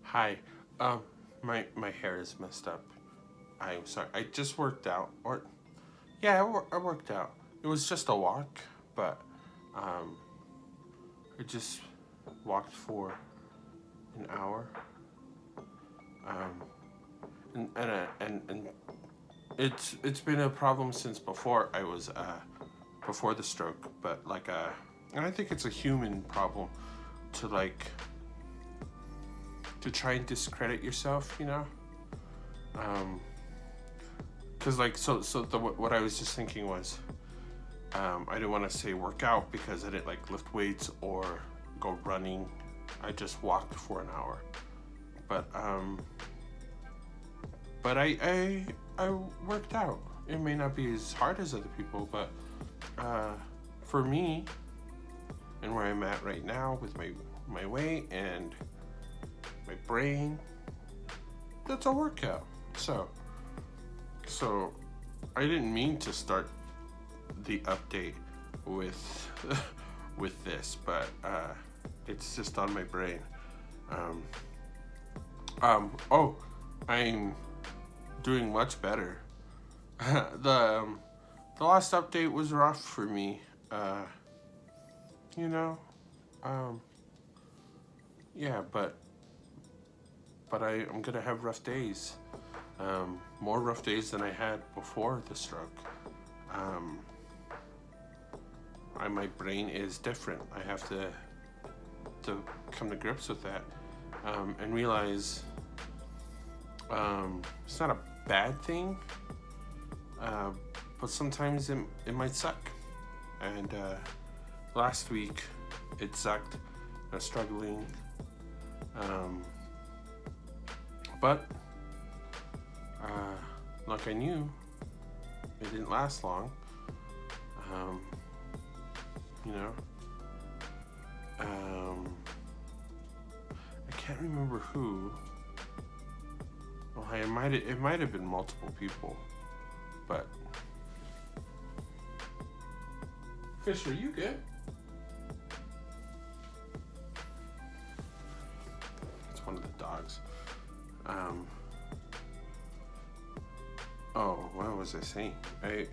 Hi. Um, my hair is messed up. I'm sorry. I just worked out. Or yeah, I worked out. It was just a walk, but um, I just walked for an hour. Um, and it's been a problem since before I was before the stroke, but and I think it's a human problem to to try and discredit yourself, you know. Um, Cause what I was just thinking was, I didn't want to say work out because I didn't like lift weights or go running. I just walked for an hour, but um, but I worked out. It may not be as hard as other people, but uh, for me and where I'm at right now with my weight and my brain, that's a workout. So so I didn't mean to start the update with with this, but it's just on my brain. Um, oh, I'm doing much better. the the last update was rough for me. Uh, you know, um, yeah, but I'm gonna have rough days. More rough days than I had before the stroke. Um, my brain is different. I have to come to grips with that, and realize it's not a bad thing, uh, but sometimes it might suck. And last week it sucked. I was struggling, um, but uh, like I knew, it didn't last long. Um, you know, I can't remember who. Well, it might have been multiple people, but Fisher, you good? It's one of the dogs. Um, oh, what was I saying? The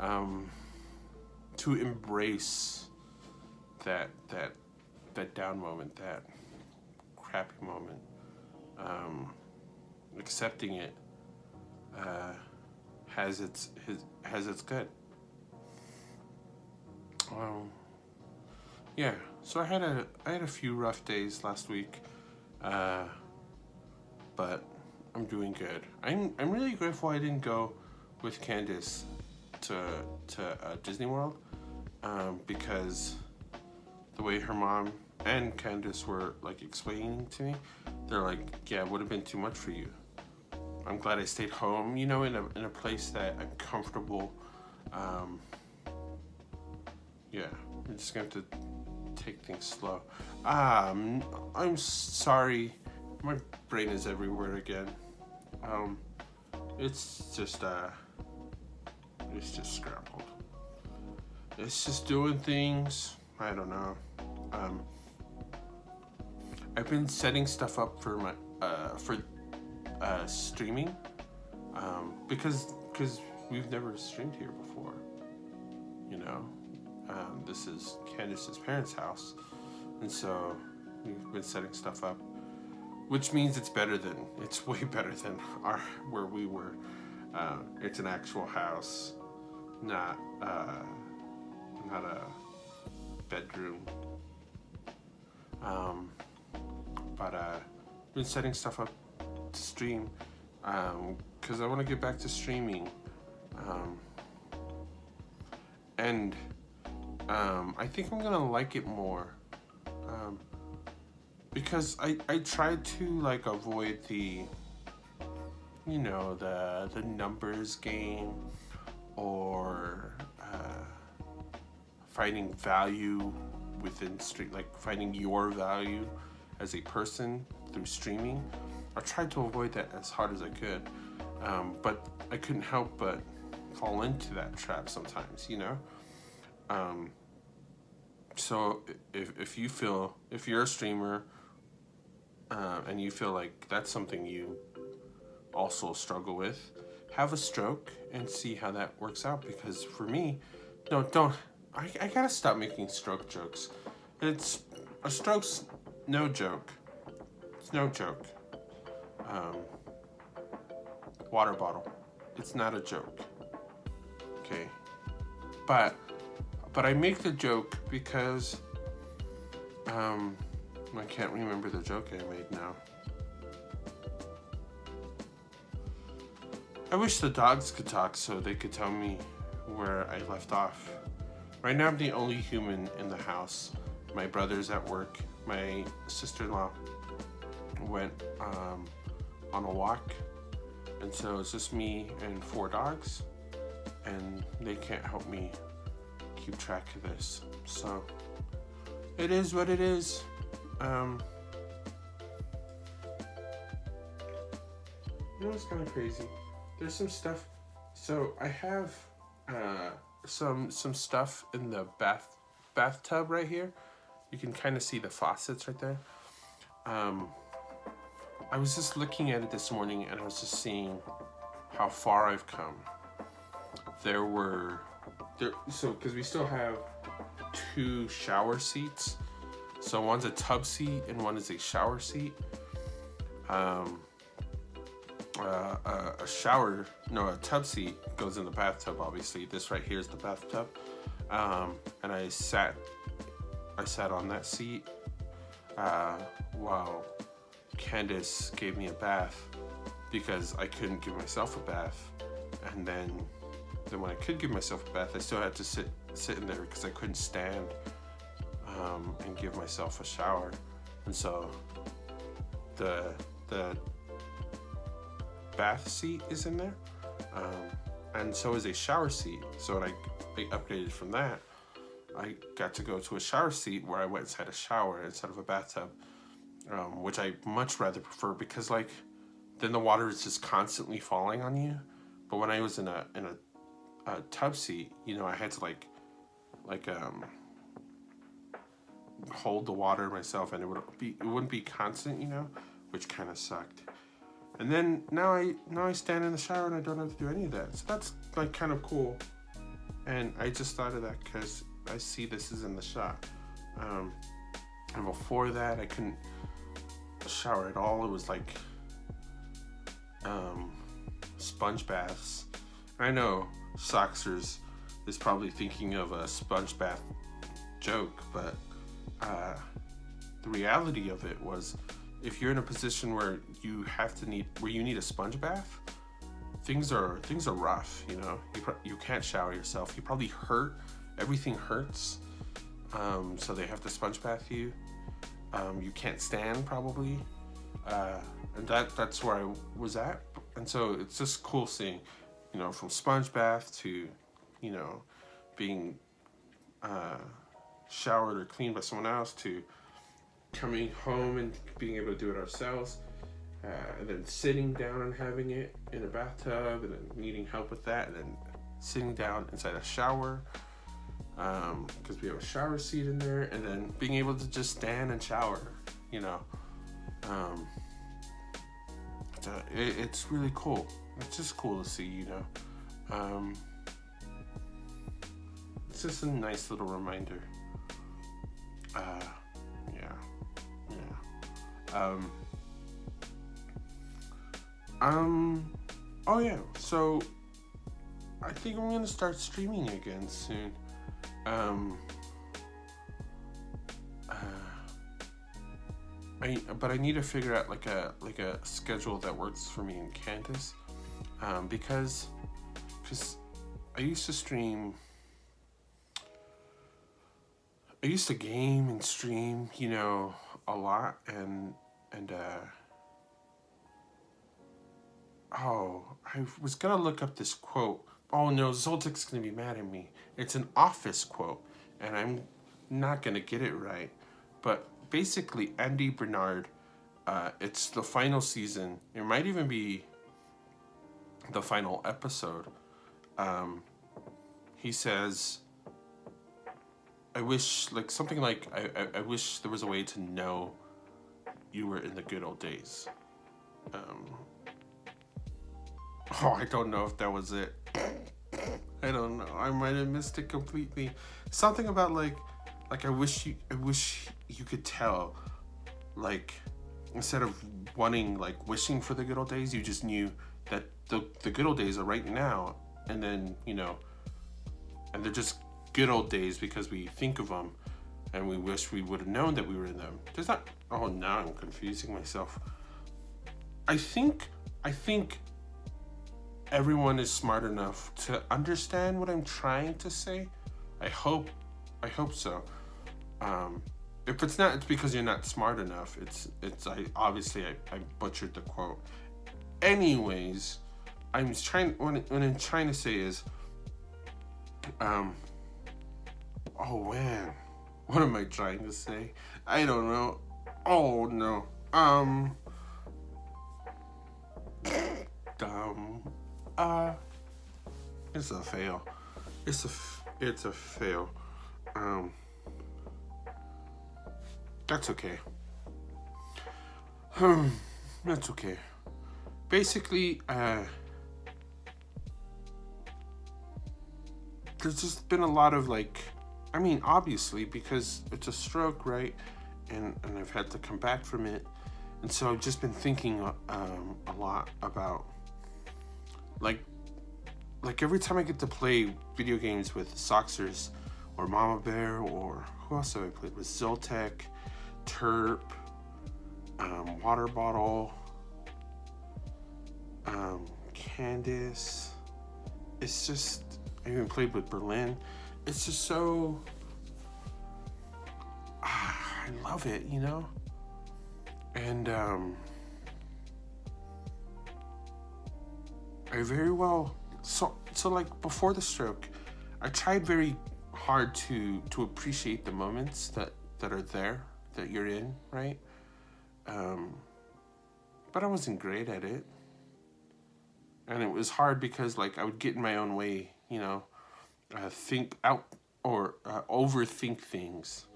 um, to embrace that down moment, that crappy moment, accepting it uh, has its good. Um, yeah. So I had a few rough days last week, uh, but I'm doing good. I'm really grateful I didn't go with Candice to Disney World, because the way her mom and Candice were like explaining to me, they're like, yeah, it would have been too much for you. I'm glad I stayed home, you know, in a place that I'm comfortable. Um, yeah, I'm just gonna have to take things slow. I'm sorry, my brain is everywhere again. Um, it's just scrambled. It's just doing things. I don't know. Um, I've been setting stuff up for my streaming, because we've never streamed here before. You know, this is Candice's parents' house, and so we've been setting stuff up, which means it's way better than our where we were. It's an actual house, not not a bedroom. Um, but been setting stuff up to stream, because I want to get back to streaming, um, and I think I'm gonna like it more, um, because I tried to like avoid the numbers game, or finding value within like finding your value as a person through streaming. I tried to avoid that as hard as I could, but I couldn't help but fall into that trap sometimes, you know. Um, So if you're a streamer, and you feel like that's something you also struggle with, have a stroke and see how that works out. Because for me, no, don't. I gotta stop making stroke jokes. It's a stroke's no joke. It's no joke. Um, Water bottle. It's not a joke. Okay, but I make the joke because I can't remember the joke I made now. I wish the dogs could talk so they could tell me where I left off. Right now I'm the only human in the house. My brother's at work. My sister-in-law went on a walk. And so it's just me and 4 dogs. And they can't help me keep track of this. So it is what it is. You know what's kind of crazy? There's some stuff. So I have some stuff in the bathtub right here. You can kind of see the faucets right there. I was just looking at it this morning and I was just seeing how far I've come. So because we still have 2 shower seats. So one's a tub seat and one is a shower seat. A tub seat goes in the bathtub, obviously. This right here is the bathtub. And I sat on that seat while Candice gave me a bath because I couldn't give myself a bath. And then when I could give myself a bath, I still had to sit in there because I couldn't stand and give myself a shower. And so the bath seat is in there, and so is a shower seat. So when I upgraded from that, I got to go to a shower seat where I went inside a shower instead of a bathtub, which I much rather prefer because then the water is just constantly falling on you. But when I was in a tub seat, I had to hold the water myself, and it wouldn't be constant, which kind of sucked. And then now I stand in the shower and I don't have to do any of that. So that's kind of cool. And I just thought of that because I see this is in the shot. And before that, I couldn't shower at all. It was sponge baths. I know Soxers is probably thinking of a sponge bath joke, but the reality of it was, if you're in a position where you need a sponge bath, things are rough. You can't shower yourself. You probably hurt. Everything hurts. So they have to sponge bath you. You can't stand probably, and that's where I was at. And so it's just cool seeing, from sponge bath to, being showered or cleaned by someone else to coming home and being able to do it ourselves, and then sitting down and having it in a bathtub, and then needing help with that, and then sitting down inside a shower because we have a shower seat in there, and then being able to just stand and shower. It's really cool. It's just cool to see. It's just a nice little reminder. Oh yeah, so I think I'm gonna start streaming again soon. But I need to figure out like a schedule that works for me and Candice, because I used to stream. I used to game and stream, a lot, and I was gonna look up this quote. Oh no, Zoltek's gonna be mad at me. It's an Office quote, and I'm not gonna get it right. But basically, Andy Bernard, it's the final season. It might even be the final episode. He says, I wish, like, something like, I wish there was a way to know you were in the good old days. I don't know if that was it. I don't know. I might have missed it completely. Something about like I wish you could tell, like, instead of wanting, like, wishing for the good old days, you just knew that the good old days are right now, and then, you know, and they're just good old days because we think of them, and we wish we would have known that we were in them. There's not. Oh, now I'm confusing myself. I think everyone is smart enough to understand what I'm trying to say. I hope so. If it's not, it's because you're not smart enough. I butchered the quote. Anyways, what I'm trying to say is, oh man, what am I trying to say? I don't know. Oh no. It's a fail. It's a fail. That's okay. That's okay. Basically, there's just been a lot of, like, I mean, obviously, because it's a stroke, right? And I've had to come back from it. And so I've just been thinking a lot about, like every time I get to play video games with Soxers or Mama Bear, or who else have I played with? Zoltek, Terp, Water Bottle, Candice. It's just, I even played with Berlin. It's just so, I love it, you know? And I very well, so like before the stroke, I tried very hard to appreciate the moments that are there, that you're in, right? But I wasn't great at it. And it was hard because, like, I would get in my own way, you know, think out or overthink things.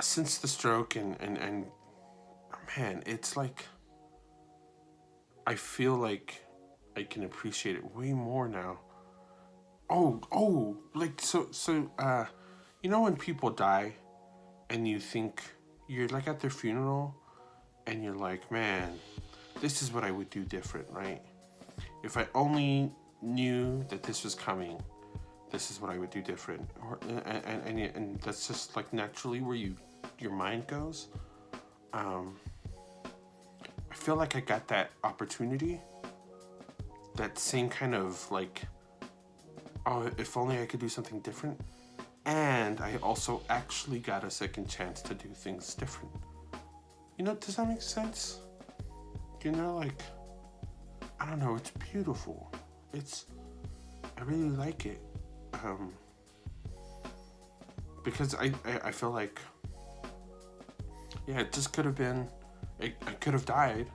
Since the stroke and man, it's like, I feel like I can appreciate it way more now. Like, so you know when people die and you think, you're like at their funeral and you're like, man, this is what I would do different, right? If I only knew that this was coming, this is what I would do different. And that's just like naturally where your mind goes. I feel like I got that opportunity, that same kind of like, oh, if only I could do something different. And I also actually got a second chance to do things different. You know, does that make sense? You know, like, I don't know, it's beautiful. I really like it. Because I feel like, yeah, it just could have been, I could have died,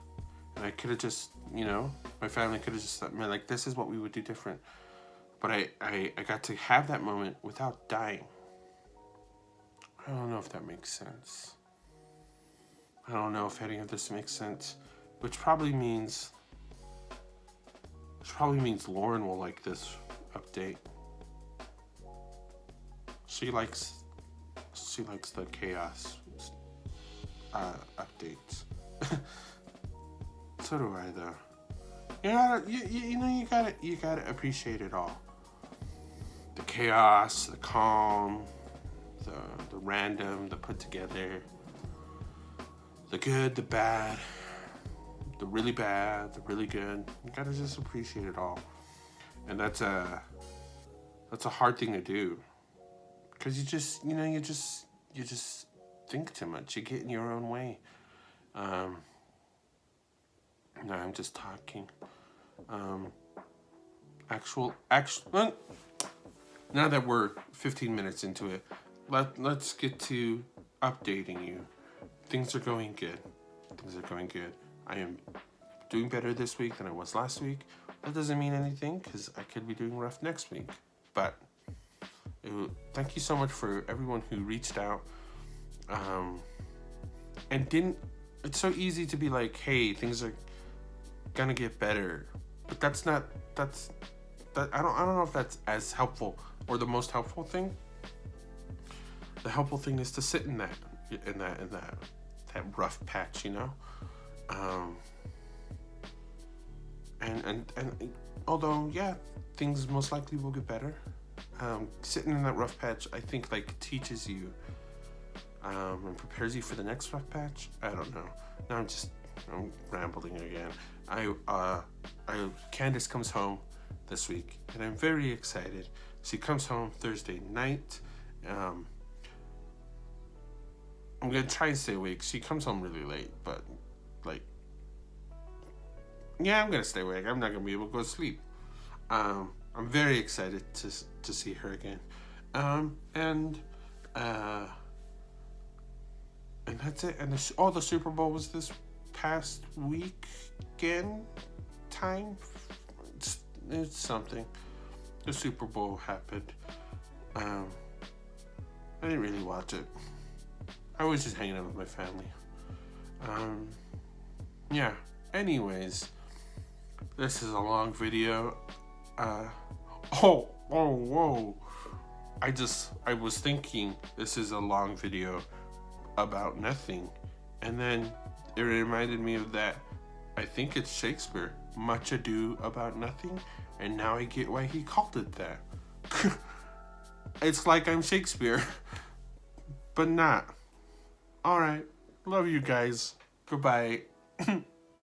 and I could have just, you know, my family could have just thought, man, like, this is what we would do different. But I got to have that moment without dying. I don't know if that makes sense. I don't know if any of this makes sense, which probably means Lauren will like this update. She likes the chaos updates. So do I, though. You gotta appreciate it all. The chaos, the calm, the random, the put together, the good, the bad, the really bad, the really good. You gotta just appreciate it all. And that's a hard thing to do. Because you just think too much. You get in your own way. No, I'm just talking. Now that we're 15 minutes into it, let's get to updating you. Things are going good. I am doing better this week than I was last week, That doesn't mean anything because I could be doing rough next week. But thank you so much for everyone who reached out and didn't. It's so easy to be like, hey, things are gonna get better, but that's not. I don't know if that's as helpful or the most helpful thing. The helpful thing is to sit in that rough patch, you know. And although yeah, things most likely will get better. Sitting in that rough patch, I think, like, teaches you and prepares you for the next rough patch. I don't know. Now I'm rambling again. Candice comes home this week, and I'm very excited. She comes home Thursday night. I'm gonna try and stay awake. She comes home really late, but like, yeah, I'm gonna stay awake. I'm not gonna be able to go to sleep. I'm very excited to see her again. And that's it. And the Super Bowl was this past weekend time. It's something. The Super Bowl happened. I didn't really watch it. I was just hanging out with my family. Yeah. Anyways, this is a long video. Whoa. I was thinking this is a long video about nothing. And then it reminded me of that. I think it's Shakespeare. Much Ado About Nothing. And now I get why he called it that. It's like I'm Shakespeare. But not. Alright. Love you guys. Goodbye.